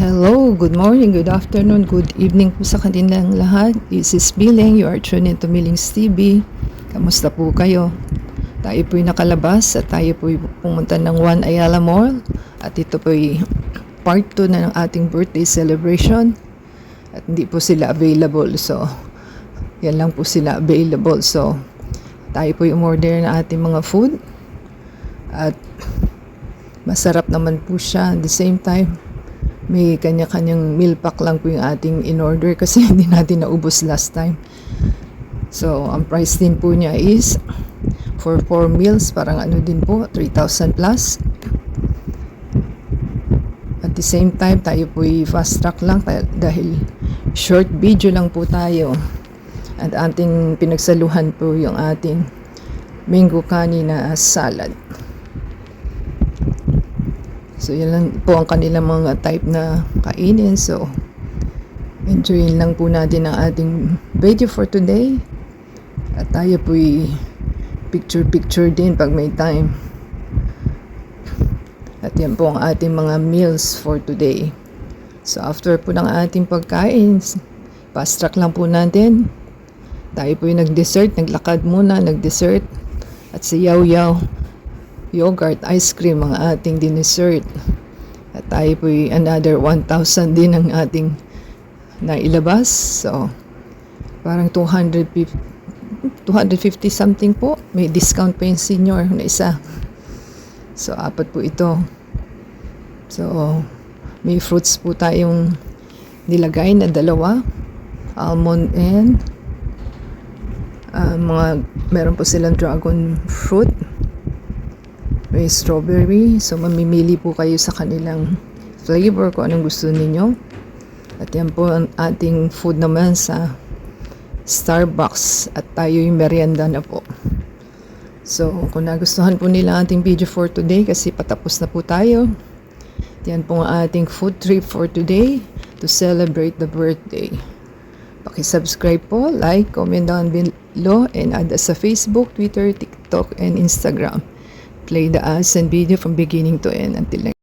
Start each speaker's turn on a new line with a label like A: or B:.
A: Hello, good morning, good afternoon, good evening po sa kanilang lahat. This is Biling, you are tuned into Billings TV. Kamusta po kayo? Tayo po'y nakalabas at tayo po'y pumunta ng One Ayala Mall. At ito po'y part 2 na ng ating birthday celebration. At hindi po sila available, so yan lang po sila available. So tayo po'y umorder na ating mga food. At masarap naman po siya. At the same time, may kanya-kanyang meal pack lang po yung ating in-order kasi hindi natin naubos last time. So, ang price din po niya is for 4 meals, parang ano din po, 3,000 plus. At the same time, tayo po fast track lang dahil short video lang po tayo. At ating pinagsaluhan po yung ating mango kanina salad. So, yan lang po ang kanilang mga type na kainin. So, enjoyin lang po natin ang ating video for today. At tayo po'y picture-picture din pag may time. At yan po ang ating mga meals for today. So, after po ng ating pagkain, fast track lang po natin. Tayo po'y nag-dessert, naglakad muna, nag-dessert. At si Yaw Yaw, yogurt, ice cream ang ating dessert. At tayo po'y another 1,000 din ang ating nailabas. So, parang 250 something po. May discount pa yung senior na isa. So, 4 po ito. So, may fruits po tayong nilagay na 2. Almond and meron po silang dragon fruit. May strawberry. So, mamimili po kayo sa kanilang flavor kung anong gusto ninyo. At yan po ang ating food naman sa Starbucks. At tayo yung merienda na po. So, kung nagustuhan po nila ating video for today, kasi patapos na po tayo. Yan po ang ating food trip for today to celebrate the birthday. Paki-subscribe po, like, comment down below, and add us sa Facebook, Twitter, TikTok, and Instagram. Play the ads and video from beginning to end until next.